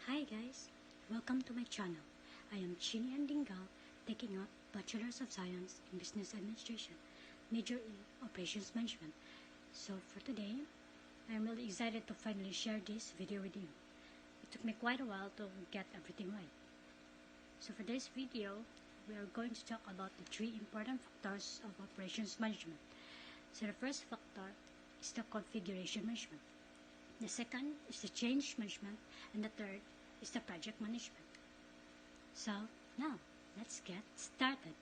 Hi guys, welcome to my channel. I am Cheenie Ann Dingal, taking up Bachelor's of Science in Business Administration, major in Operations Management. So for today, I am really excited to finally share this video with you. It took me quite a while to get everything right. So for this video, we are going to talk about the three important factors of operations management. So the first factor is the configuration management. The second is the change management, and the third is the project management. So now, let's get started.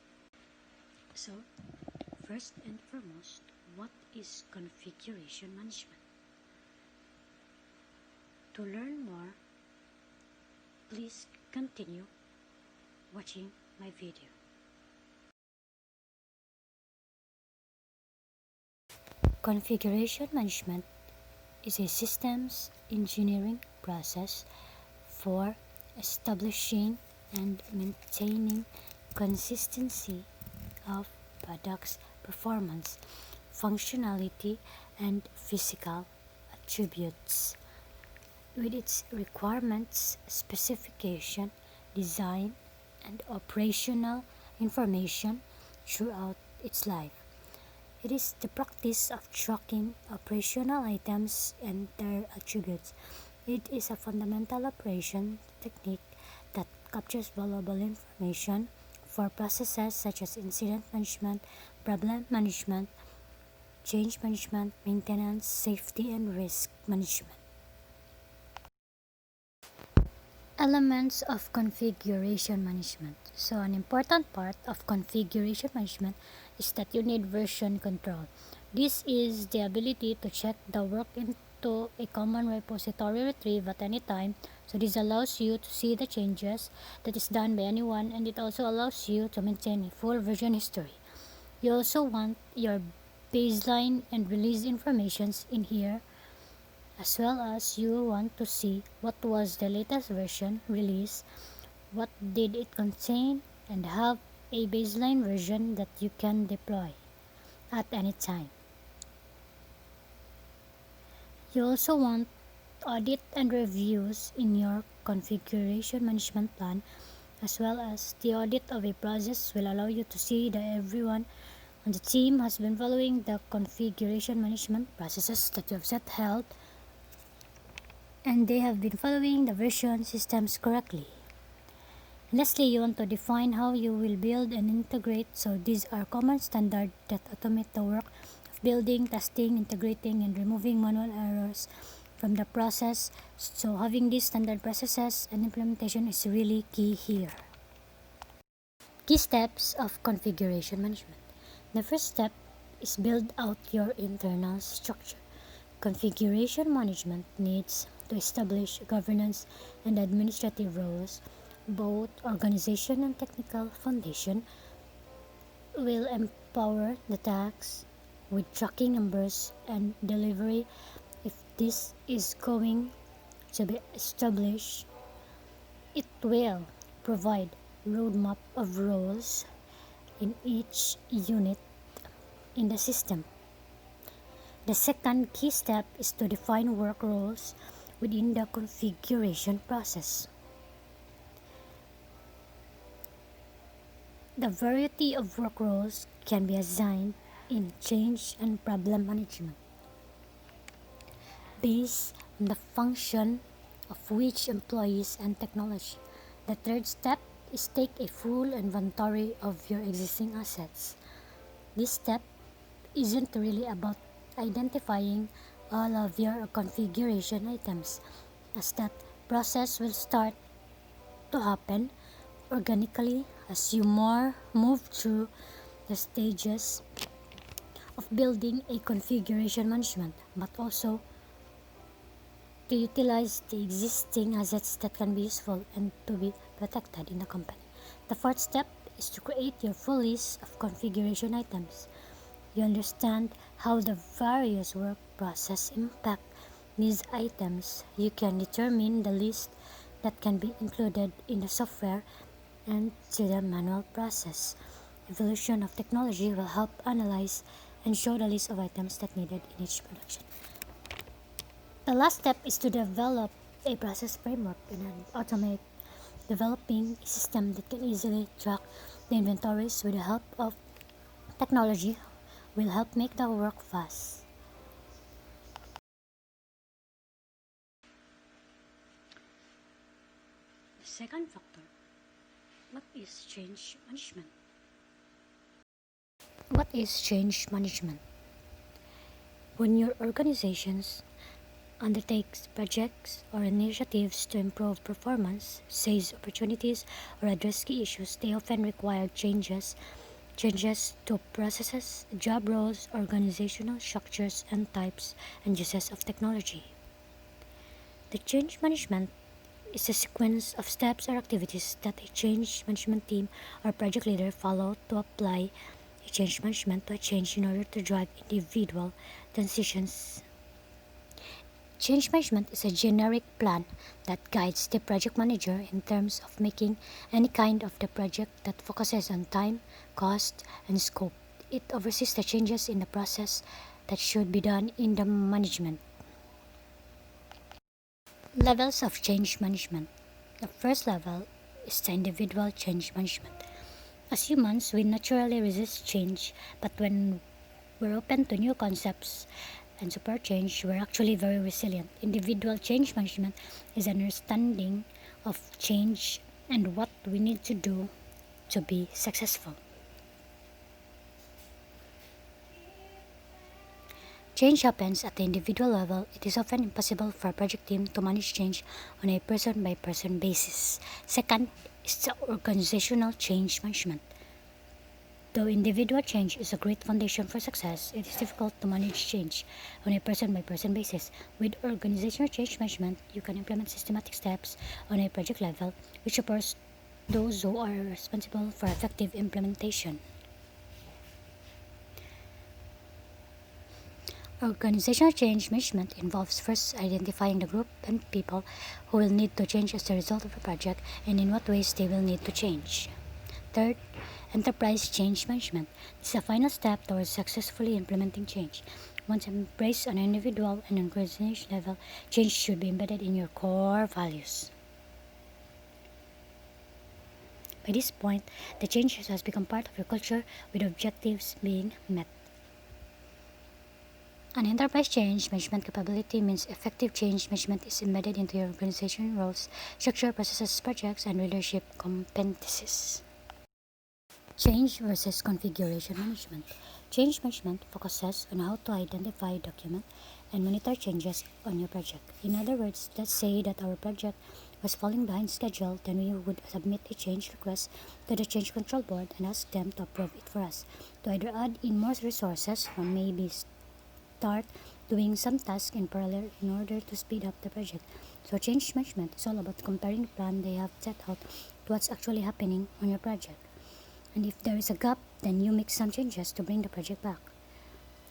So, first and foremost, what is configuration management? To learn more, please continue watching my video. Configuration management is a systems engineering process for establishing and maintaining consistency of products' performance, functionality, and physical attributes. With its requirements, specification, design, and operational information throughout its life. It is the practice of tracking operational items and their attributes. It is a fundamental operation technique that captures valuable information for processes such as incident management, problem management, change management, maintenance, safety, and risk management. Elements of configuration management. So an important part of configuration management is that you need version control. This is the ability to check the work into a common repository retrieve at any time. So this allows you to see the changes that is done by anyone, and it also allows you to maintain a full version history. You also want your baseline and release informations in here, as well as you want to see what was the latest version release, what did it contain, and have a baseline version that you can deploy at any time. You also want audit and reviews in your configuration management plan, as well as the audit of a process will allow you to see that everyone on the team has been following the configuration management processes that you have set held, and they have been following the version systems correctly. Lastly, you want to define how you will build and integrate. So these are common standards that automate the work of building, testing, integrating, and removing manual errors from the process. So having these standard processes and implementation is really key here. Key steps of configuration management. The first step is build out your internal structure. Configuration management needs to establish governance and administrative roles. Both organization and technical foundation will empower the tasks with tracking numbers and delivery. If this is going to be established, it will provide roadmap of roles in each unit in the system. The second key step is to define work roles within the configuration process. The variety of work roles can be assigned in change and problem management based on the function of which employees and technology. The third step is take a full inventory of your existing assets. This step isn't really about identifying all of your configuration items, as that process will start to happen organically as you move through the stages of building a configuration management, but also to utilize the existing assets that can be useful and to be protected in the company. The fourth step is to create your full list of configuration items. You understand how the various work process impact these items. You can determine the list that can be included in the software and to the manual process. Evolution of technology will help analyze and show the list of items that needed in each production. The last step is to develop a process framework and automate developing a system that can easily track the inventories with the help of technology will help make the work fast. The second factor, what is change management? What is change management? When your organizations undertakes projects or initiatives to improve performance, seize opportunities, or address key issues, they often require changes to processes, job roles, organizational structures, and types and uses of technology. The change management is a sequence of steps or activities that a change management team or project leader follow to apply a change management to a change in order to drive individual transitions. Change management is a generic plan that guides the project manager in terms of making any kind of the project that focuses on time, cost, and scope. It oversees the changes in the process that should be done in the management. Levels of change management. The first level is the individual change management. As humans, we naturally resist change, but when we're open to new concepts and support change, we're actually very resilient. Individual change management is understanding of change and what we need to do to be successful. Change happens at the individual level. It is often impossible for a project team to manage change on a person by person basis. Second is the organizational change management. Though individual change is a great foundation for success, it is difficult to manage change on a person by person basis. With organizational change management, you can implement systematic steps on a project level which supports those who are responsible for effective implementation. Organizational change management involves first identifying the group and people who will need to change as a result of a project and in what ways they will need to change. Third, enterprise change management. This is a final step towards successfully implementing change. Once embraced on an individual and organizational level, change should be embedded in your core values. By this point, the change has become part of your culture with objectives being met. An enterprise change management capability means effective change management is embedded into your organization roles, structure, processes, projects, and leadership competencies. Change versus configuration management. Change management focuses on how to identify, document, and monitor changes on your project. In other words, let's say that our project was falling behind schedule, then we would submit a change request to the change control board and ask them to approve it for us, to either add in more resources or maybe start doing some tasks in parallel in order to speed up the project. So change management is all about comparing the plan they have set out to what's actually happening on your project. And if there is a gap, then you make some changes to bring the project back.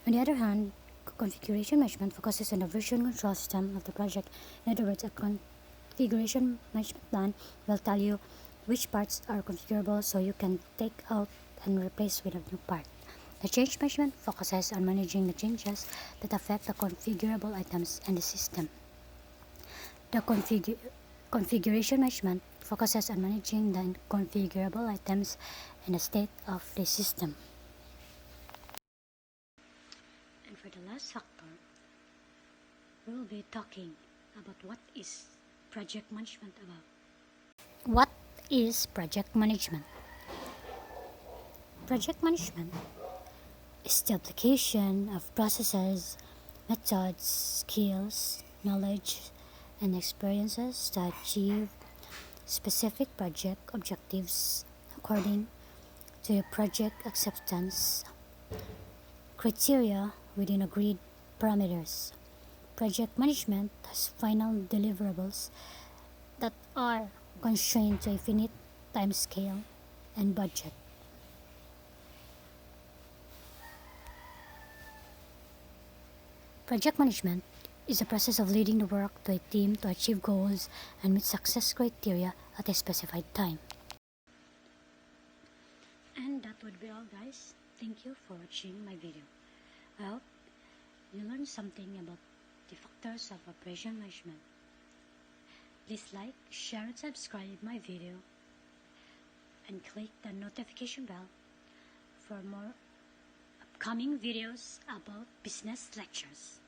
On the other hand, configuration management focuses on the version control system of the project. In other words, a configuration management plan will tell you which parts are configurable so you can take out and replace with a new part. The change management focuses on managing the changes that affect the configurable items and the system. The configuration management focuses on managing the configurable items and the state of the system. And for the last factor, we'll be talking about what is project management about. What is project management? Project management is the application of processes, methods, skills, knowledge, and experiences to achieve specific project objectives according to the project acceptance criteria within agreed parameters. Project management has final deliverables that are constrained to a finite time scale and budget. Project management is a process of leading the work to a team to achieve goals and meet success criteria at a specified time. And that would be all, guys. Thank you for watching my video. I hope you learned something about the factors of operation management. Please like, share, and subscribe my video, and click the notification bell for more upcoming videos about business lectures.